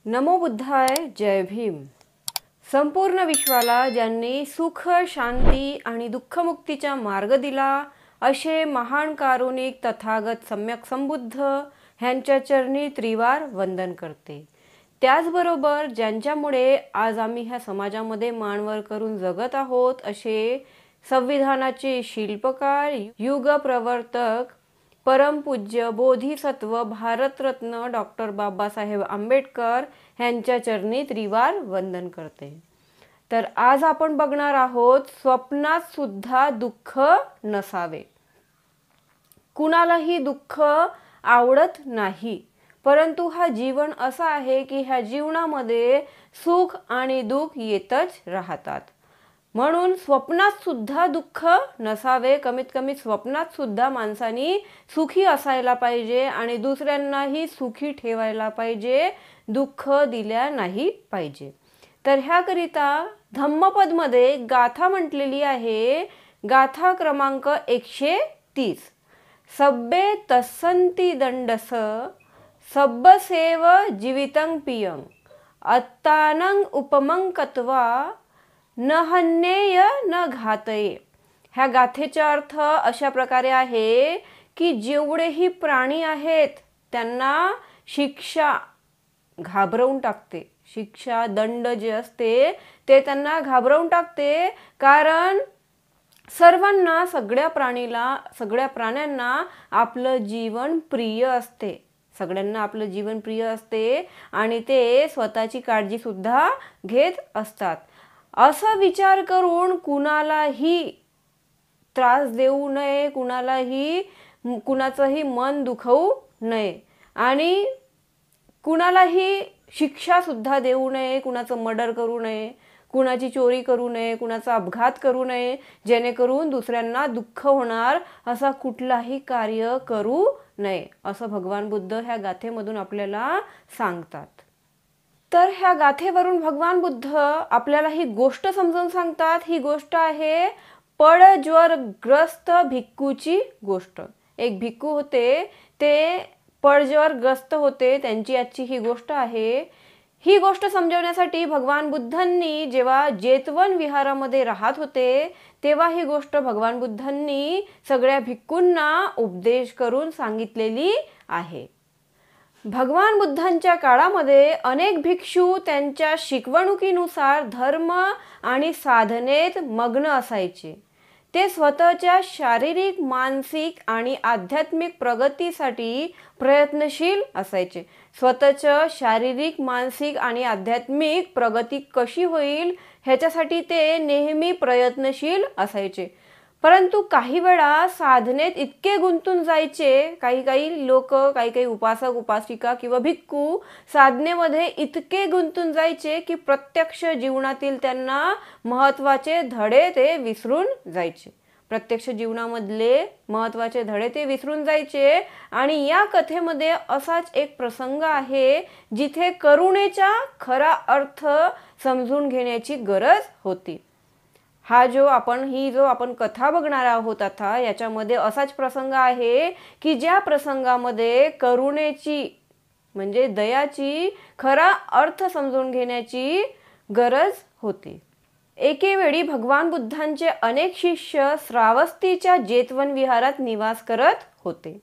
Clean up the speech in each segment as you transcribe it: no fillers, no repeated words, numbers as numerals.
नमो बुद्धाय, जय भीम। संपूर्ण विश्वाला ज्यांनी सुख, शांती आणि दुःखमुक्तीचा मार्ग दिला असे महान कारुणिक तथागत सम्यक संबुद्ध ह्यांच्या चरणी त्रिवार वंदन करते। त्याचबरोबर ज्यांच्यामुळे आज आम्ही ह्या समाजामध्ये मानवर करून जगत आहोत असे संविधानाचे शिल्पकार, युग प्रवर्तक, परमपूज्य बोधिसत्व भारतरत्न डॉक्टर बाबासाहेब आंबेडकर यांच्या चरणी त्रिवार वंदन करते। तर आज आपण बघणार आहोत स्वप्नात सुद्धा दुःख नसावे। कुणालाही दुःख आवडत नाही, परंतु हा जीवन असा आहे की ह्या जीवनामध्ये सुख आणि दुःख येतच राहतात। म्हणून स्वप्नात सुद्धा दुःख नसावे। कमीत कमी स्वप्नात सुद्धा माणसानी सुखी असायला पाहिजे आणि दुसऱ्यांनाही सुखी ठेवायला पाहिजे, दुःख दिल्या नाही पाहिजे। तर ह्याकरिता धम्मपद मध्ये गाथा म्हटलेली आहे, गाथा क्रमांक 130। सब्बे तस्सन्ति दंडस सब्बसेव जीवितं पियं अत्तानं उपमं कत्वा न हन्येय न घातये। ह्या गाथेचा अर्थ अशा प्रकारे आहे की जेवढेही प्राणी आहेत त्यांना शिक्षा घाबरवून टाकते। शिक्षा, दंड जे असते ते त्यांना घाबरवून टाकते, कारण सर्वांना, सगळ्या प्राण्यांना आपलं जीवन प्रिय असते। सगळ्यांना आपलं जीवन प्रिय असते आणि ते स्वतःची काळजी सुद्धा घेत असतात। असा विचार करून कुणालाही त्रास देऊ नये, कुणाचंही मन दुखवू नये आणि कुणालाही शिक्षा सुद्धा देऊ नये, कुणाचं मर्डर करू नये, कुणाची चोरी करू नये, कुणाचा अपघात करू नये, जेणेकरून दुसऱ्यांना दुःख होणार असा कुठलाही कार्य करू नये, असं भगवान बुद्ध ह्या गाथेमधून आपल्याला सांगतात। तर ह्या गाथेवरून भगवान बुद्ध आपल्याला ही गोष्ट समजावून सांगतात। ही गोष्ट आहे पडज्वरग्रस्त भिक्खूची गोष्ट। एक भिक्खू होते, ते पडज्वरग्रस्त होते, त्यांची आजची ही गोष्ट आहे। ही गोष्ट समजवण्यासाठी भगवान बुद्धांनी जेव्हा जेतवन विहारामध्ये राहत होते तेव्हा ही गोष्ट भगवान बुद्धांनी सगळ्या भिक्खूंना उपदेश करून सांगितलेली आहे। भगवान बुद्धांच्या काळामध्ये अनेक भिक्षू त्यांच्या शिकवणुकीनुसार धर्म आणि साधनेत मग्न असायचे। ते स्वतःच्या शारीरिक, मानसिक आणि आध्यात्मिक प्रगतीसाठी प्रयत्नशील असायचे। स्वतःच्या शारीरिक, मानसिक आणि आध्यात्मिक प्रगती कशी होईल ह्याच्यासाठी ते नेहमी प्रयत्नशील असायचे। परंतु काही वेळा साधनेत इतके गुंतून जायचे, काही लोक, काही उपासक, उपासिका किंवा भिक्खू साधनेमध्ये इतके गुंतून जायचे की प्रत्यक्ष जीवनातील त्यांना महत्त्वाचे धडे ते विसरून जायचे। प्रत्यक्ष जीवनामधले महत्त्वाचे धडे ते विसरून जायचे। आणि या कथेमध्ये असाच एक प्रसंग आहे जिथे करुणेचा खरा अर्थ समजून घेण्याची गरज होती। जो आपण कथा बघणार आहोत आता, याच्यामध्ये असाच प्रसंग आहे की ज्या प्रसंगामध्ये करुणेची म्हणजे दयाची खरा अर्थ समजून घेण्याची गरज होती। एके वेळी भगवान बुद्धांचे अनेक शिष्य श्रावस्तीच्या जेतवन विहारात निवास करत होते।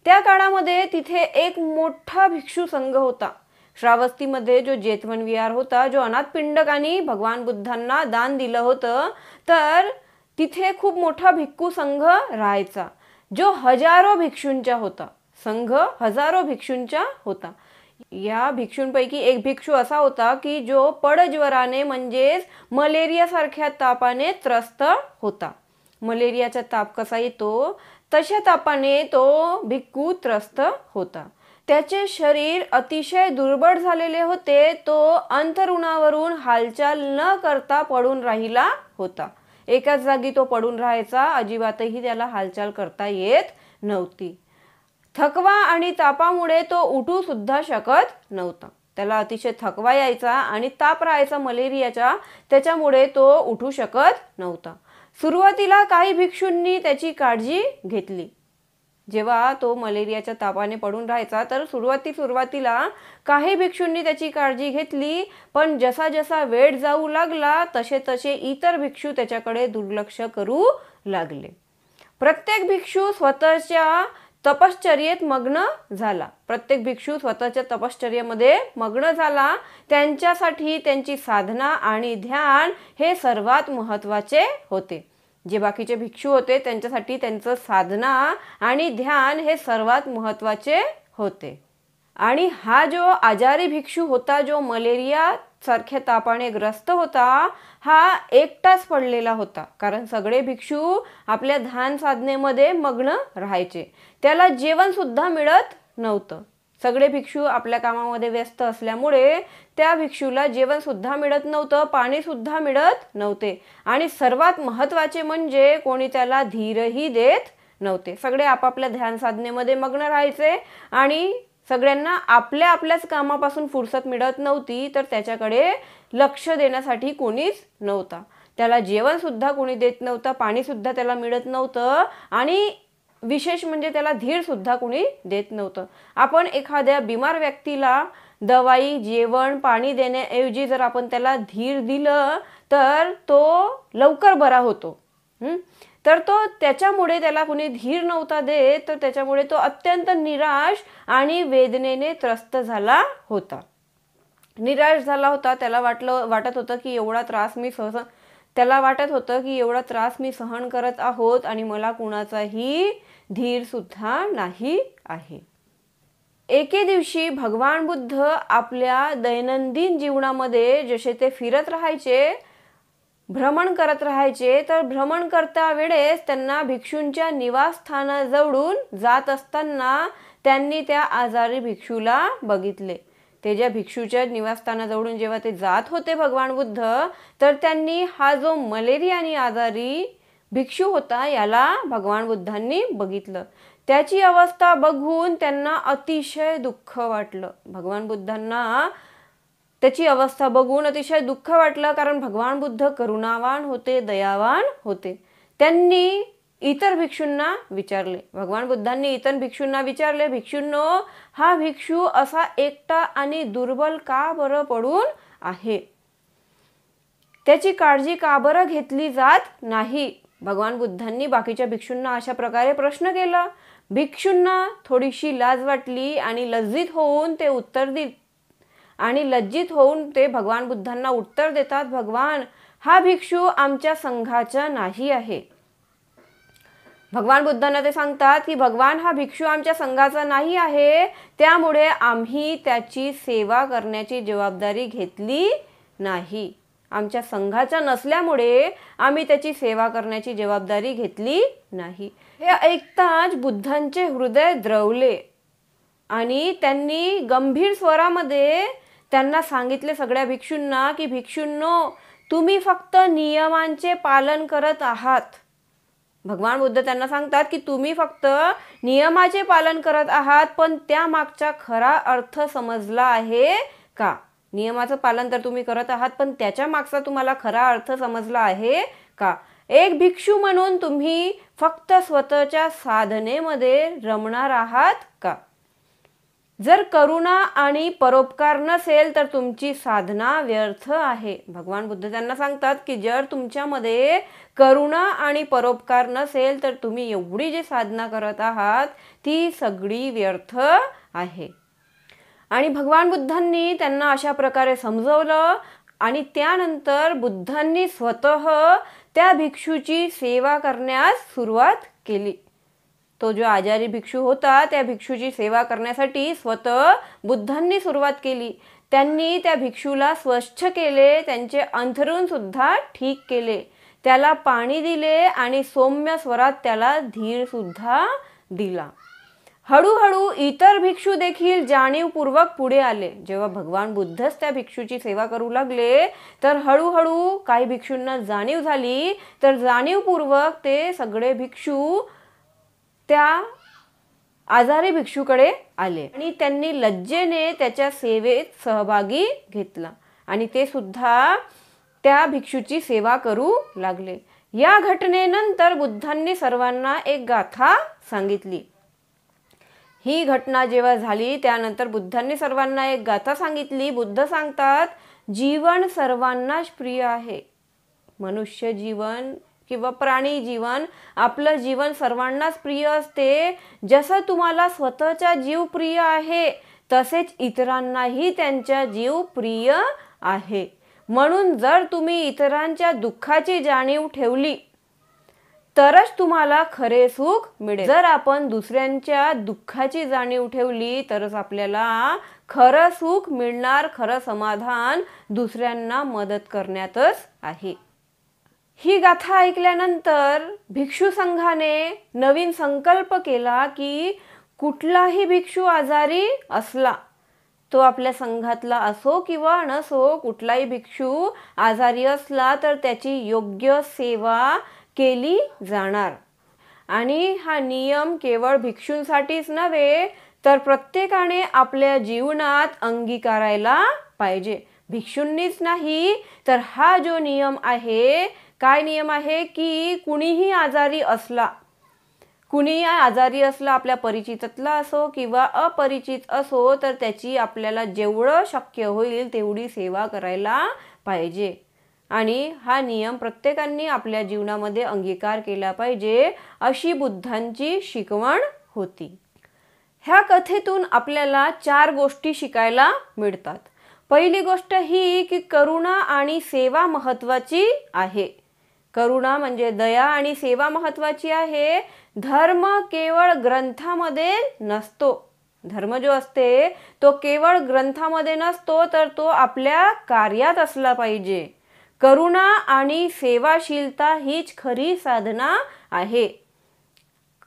त्या काळामध्ये तिथे एक मोठा भिक्षू संघ होता। श्रावस्तीमध्ये जो जेतवन विहार होता, जो अनाथपिंडकांनी भगवान बुद्धांना दान दिलं होतं, तर तिथे खूप मोठा भिक्खू संघ राहायचा, जो हजारो भिक्षूंचा होता। संघ हजारो भिक्षूंचा होता। या भिक्षूंपैकी एक भिक्षू असा होता की जो पडज्वराने म्हणजेच मलेरिया सारख्या तापाने त्रस्त होता। मलेरियाचा ताप कसा येतो तशा तापाने तो भिक्खू त्रस्त होता। त्याचे शरीर अतिशय दुर्बळ झालेले होते। तो अंथरुणावरून हालचाल न करता पडून राहिला होता। एकाच जागी तो पडून राहायचा, अजिबातही त्याला हालचाल करता येत नव्हती। थकवा आणि तापामुळे तो उठू सुद्धा शकत नव्हता। त्याला अतिशय थकवा यायचा आणि ताप राहायचा मलेरियाचा, त्याच्यामुळे तो उठू शकत नव्हता। सुरुवातीला काही भिक्षूंनी त्याची काळजी घेतली, जेव्हा तो मलेरियाच्या तापाने पडून राहायचा तर सुरुवातीला काही भिक्षूंनी त्याची काळजी घेतली, पण जसा जसा वेळ जाऊ लागला तसे तसे इतर भिक्षू त्याच्याकडे दुर्लक्ष करू लागले. प्रत्येक भिक्षू स्वतःच्या तपश्चर्येत मग्न झाला. प्रत्येक भिक्षू स्वतःच्या तपश्चर्येमध्ये मग्न झाला. त्यांच्यासाठी त्यांची साधना आणि ध्यान हे सर्वात महत्त्वाचे होते. जे बाकीचे भिक्षू होते त्यांच्यासाठी त्यांचं साधना आणि ध्यान हे सर्वात महत्त्वाचे होते. आणि हा जो आजारी भिक्षू होता, जो मलेरिया सारख्या तापाने ग्रस्त होता, हा एकटाच पडलेला होता. कारण सगळे भिक्षू आपल्या ध्यान साधनेमध्ये मग्न राहायचे. त्याला जेवण सुद्धा मिळत नव्हतं. सगळे भिक्षू आपल्या कामामध्ये व्यस्त असल्यामुळे त्या भिक्षूला जेवण सुद्धा मिळत नव्हतं, पाणी सुद्धा मिळत नव्हते. आणि सर्वात महत्त्वाचे म्हणजे कोणी त्याला धीरही देत नव्हते. सगळे आपापल्या ध्यान साधनेमध्ये मग्न राहायचे आणि सगळ्यांना आपल्या आपल्याच कामापासून फुरसत मिळत नव्हती, तर त्याच्याकडे लक्ष देण्यासाठी कोणीच नव्हता. त्याला जेवण सुद्धा कोणी देत नव्हतं, पाणी सुद्धा त्याला मिळत नव्हतं आणि विशेष म्हणजे त्याला धीर सुद्धा कोणी देत नव्हतं. आपण एखाद्या बिमार व्यक्तीला दवाई, जेवण, पाणी देण्याऐवजी जर आपण त्याला धीर दिलं तर तो लवकर बरा होतो. तर तो त्याच्यामुळे त्याला कोणी धीर नव्हता देत, तर त्याच्यामुळे तो अत्यंत निराश आणि वेदनेने त्रस्त झाला होता. निराश झाला होता. त्याला वाटत होतं की एवढा त्रास मी सहन करत आहोत आणि मला कुणाचाही धीर सुद्धा नाही आहे. एके दिवशी भगवान बुद्ध आपल्या दैनंदिन जीवनामध्ये जसे ते फिरत राहायचे, भ्रमण करत राहायचे, तर भ्रमण करता वेळेस त्यांना भिक्षूंच्या निवासस्थानाजवळून जात असताना त्यांनी त्या आजारी भिक्षूला बघितले. ते ज्या भिक्षूच्या निवासस्थानाजवळून जेव्हा ते जात होते भगवान बुद्ध, तर त्यांनी हा जो मलेरियाने आजारी भिक्षू होता याला भगवान बुद्धांनी बघितलं. त्याची अवस्था बघून त्यांना अतिशय दुःख वाटलं. भगवान बुद्धांना त्याची अवस्था बघून अतिशय दुःख वाटलं, कारण भगवान बुद्ध करुणावान होते, दयावान होते. त्यांनी इतर भिक्षूंना विचारले, भगवान बुद्धांनी इतर भिक्षूंना विचारले, भिक्षूंनो, हा भिक्षू असा एकटा आणि दुर्बल का बरं पडून आहे? त्याची काळजी का बरं घेतली जात नाही? भगवान बुद्धांनी बाकीच्या भिक्षूंना अशा प्रकारे प्रश्न केला. भिक्षूंना थोडीशी लाज वाटली आणि लज्जित होऊन ते भगवान बुद्धांना उत्तर देतात, भगवान, हा भिक्षू आमच्या संघाचा नाही आहे. भगवान बुद्धांना ते सांगतात की भगवान, हा भिक्षू आमच्या संघाचा नाही आहे, त्यामुळे आम्ही त्याची सेवा करण्याची जबाबदारी घेतली नाही. आमच्या संघाचा नसल्यामुळे आम्ही त्याची सेवा करण्याची जबाबदारी घेतली नाही. हे ऐकताच बुद्धांचे हृदय द्रवले आणि त्यांनी गंभीर स्वरामध्ये त्यांना सांगितले, सगळ्या भिक्षूंना, की भिक्षूंनो, तुम्ही फक्त नियमांचे पालन करत आहात. भगवान बुद्ध त्यांना सांगतात की तुम्ही फक्त नियमाचे पालन करत आहात, पण त्या मागचा खरा अर्थ समजला आहे का? नियमाचं पालन तर तुम्ही करत आहात, पण त्याच्या मागचा तुम्हाला खरा अर्थ समजला आहे का? एक भिक्षू म्हणून तुम्ही फक्त स्वतःच्या साधनेमध्ये रमणार आहात का? जर करुणा आणि परोपकार नसेल तर तुमची साधना व्यर्थ आहे. भगवान बुद्ध त्यांना सांगतात की जर तुमच्यामध्ये करुणा आणि परोपकार नसेल तर तुम्ही एवढी जी साधना करत आहात ती सगळी व्यर्थ आहे. आणि भगवान बुद्धांनी त्यांना अशा प्रकारे समजवलं आणि त्यानंतर बुद्धांनी स्वतः त्या भिक्षूची सेवा करण्यास सुरुवात केली. तो जो आजारी भिक्षू होता त्या भिक्षूची सेवा करण्यासाठी स्वतः बुद्धांनी सुरुवात केली. त्यांनी त्या भिक्षूला स्वच्छ केले, त्यांचे अंथरूण सुद्धा ठीक केले, त्याला पाणी दिले आणि सौम्य स्वरात त्याला धीर सुद्धा दिला. हळूहळू इतर भिक्षू देखील जाणीवपूर्वक पुढे आले. जेव्हा भगवान बुद्धच त्या भिक्षूची सेवा करू लागले तर हळूहळू काही भिक्षूंना जाणीव झाली, तर जाणीवपूर्वक ते सगळे भिक्षू त्या आजारी भिक्षूकडे आले आणि त्यांनी लज्जेने त्याच्या सेवेत सहभागी घेतला आणि ते सुद्धा त्या भिक्षूची सेवा करू लागले. या घटनेनंतर बुद्धांनी सर्वांना एक गाथा सांगितली. ही घटना जेव्हा झाली त्यानंतर बुद्धांनी सर्वांना एक गाथा सांगितली. बुद्ध सांगतात, जीवन सर्वांनाच प्रिय आहे. मनुष्य जीवन किंवा प्राणी जीवन, आपलं जीवन सर्वांनाच प्रिय असते. जसं तुम्हाला स्वतःचा जीव प्रिय आहे तसेच इतरांनाही त्यांचा जीव प्रिय आहे. म्हणून जर तुम्ही इतरांच्या दुःखाची जाणीव ठेवली तरच तुम्हाला खरे सुख मिळेल. जर आपण दुसऱ्यांच्या दुःखाची जाणीव ठेवली तरच आपल्याला खरं सुख मिळणार. खरं समाधान दुसऱ्यांना मदत करण्यातच आहे. ही गाथा ऐकल्यानंतर भिक्षू संघाने नवीन संकल्प केला की कुठलाही भिक्षू आजारी असला, तो आपल्या संघातला असो किंवा नसो, कुठलाही भिक्षू आजारी असला तर त्याची योग्य सेवा केली जाणार. आणि हा नियम केवळ भिक्षूंसाठीच नव्हे तर प्रत्येकाने आपल्या जीवनात अंगीकारायला पाहिजे. भिक्षूंनीच नाही तर हा जो नियम आहे, काय नियम आहे की कुणीही आजारी असला, आपल्या परिचितातला असो किंवा अपरिचित असो, तर त्याची आपल्याला जेवढं शक्य होईल तेवढी सेवा करायला पाहिजे. आणि हा नियम प्रत्येकाने आपल्या जीवनामध्ये अंगीकार केला पाहिजे, अशी बुद्धांची शिकवण होती. ह्या कथेतून आपल्याला 4 गोष्टी शिकायला मिळतात. पहिली गोष्ट ही की करुणा आणि सेवा महत्त्वाची आहे. करुणा म्हणजे दया आणि सेवा महत्त्वाची आहे. धर्म केवळ ग्रंथामध्ये नसतो. धर्म जो असते तो केवळ ग्रंथामध्ये नसतो तर तो आपल्या कार्यात असला पाहिजे. करुणा आणि सेवाशीलता हीच खरी साधना आहे.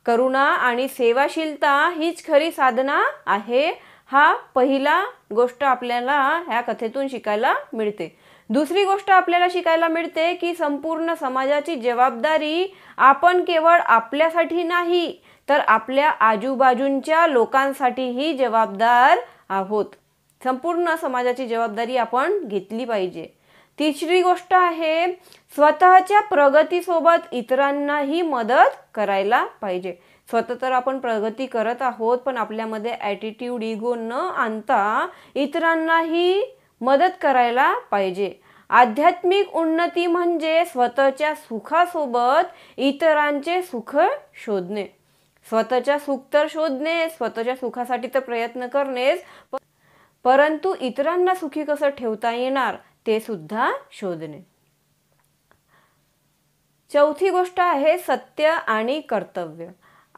करुणा आणि सेवाशीलता हीच खरी साधना आहे. हा पहिला गोष्ट आपल्याला ह्या कथेतून शिकायला मिळते. दुसरी गोष्ट आपल्याला शिकायला मिळते की संपूर्ण समाजाची जबाबदारी आपण केवळ आपल्यासाठी नाही तर आपल्या आजूबाजूंच्या लोकांसाठीही जबाबदार आहोत. संपूर्ण समाजाची जबाबदारी आपण घेतली पाहिजे. तिसरी गोष्ट आहे स्वतःच्या प्रगतीसोबत इतरांनाही मदत करायला पाहिजे. स्वतः तर आपण प्रगती करत आहोत पण आपल्यामध्ये ॲटिट्यूड, इगो न आणता इतरांनाही मदत करायला पाहिजे. आध्यात्मिक उन्नती म्हणजे स्वतःच्या सुखासोबत इतरांचे सुख शोधणे. स्वतःच्या सुख तर शोधणे, स्वतःच्या सुखासाठी तर प्रयत्न करणेच, परंतु इतरांना सुखी कसं ठेवता येणार ते सुद्धा शोधणे. चौथी गोष्ट आहे सत्य आणि कर्तव्य.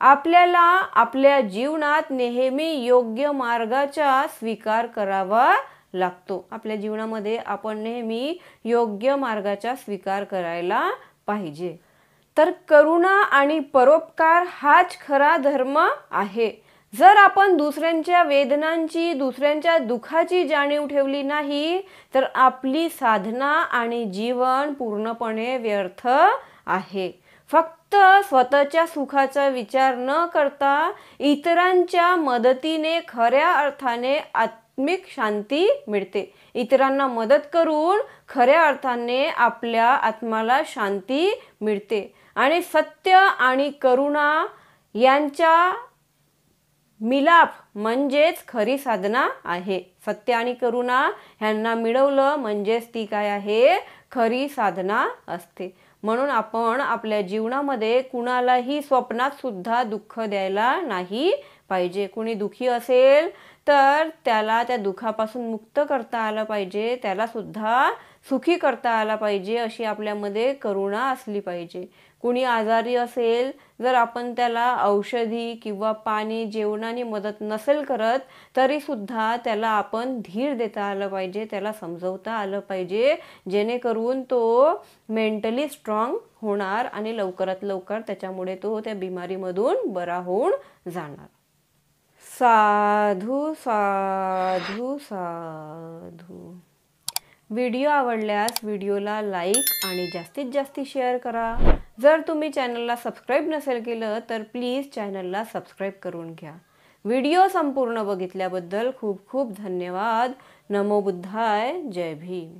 आपल्याला आपल्या जीवनात नेहमी योग्य मार्गाचा स्वीकार करावा लागतो. आपल्या जीवनामध्ये आपण नेहमी योग्य मार्गाचा स्वीकार करायला पाहिजे. तर करुणा आणि परोपकार हाच खरा धर्म आहे. जर आपण दुसऱ्यांच्या वेदनांची, दुसऱ्यांच्या दुःखाची जाणीव ठेवली नाही तर आपली साधना आणि जीवन पूर्णपणे व्यर्थ आहे. फक्त स्वतःच्या सुखाचा विचार न करता इतरांच्या मदतीने खऱ्या अर्थाने आत्मिक शांती मिळते. इतरांना मदत करून खऱ्या अर्थाने आपल्या आत्म्याला शांती मिळते. आणि सत्य आणि करुणा यांचा मिलाप म्हणजेच खरी साधना आहे. सत्य आणि करुणा ह्यांना मिळवलं म्हणजेच ती काय आहे, खरी साधना असते. म्हणून आपण आपल्या जीवनामध्ये कुणालाही स्वप्नात सुद्धा दुःख द्यायला नाही पाहिजे. कुणी दुःखी असेल तर त्याला त्या दुःखापासून मुक्त करता आलं पाहिजे, त्याला सुद्धा सुखी करता आला पाहिजे, अशी आपल्यामध्ये करुणा असली पाहिजे. कुणी आजारी असेल, जर आपण त्याला औषधी किंवा पाणी, जेवणाने मदत नसेल करत तरी सुद्धा त्याला आपण धीर देता आलं पाहिजे, त्याला समजवता आलं पाहिजे, जेणेकरून तो मेंटली स्ट्रॉंग होणार आणि लवकरात लवकर त्याच्यामुळे तो त्या बिमारीमधून बरा होऊन जाणार. साधू साधू साधू. व्हिडिओ आवडल्यास व्हिडिओला लाईक आणि जास्तीत जास्त शेअर करा. जर तुम्ही चॅनलला सबस्क्राईब नसेल केलं तर प्लीज चॅनलला सबस्क्राईब करून घ्या. व्हिडिओ संपूर्ण बघितल्याबद्दल खूप खूप धन्यवाद. नमो बुद्धाय. जय भीम.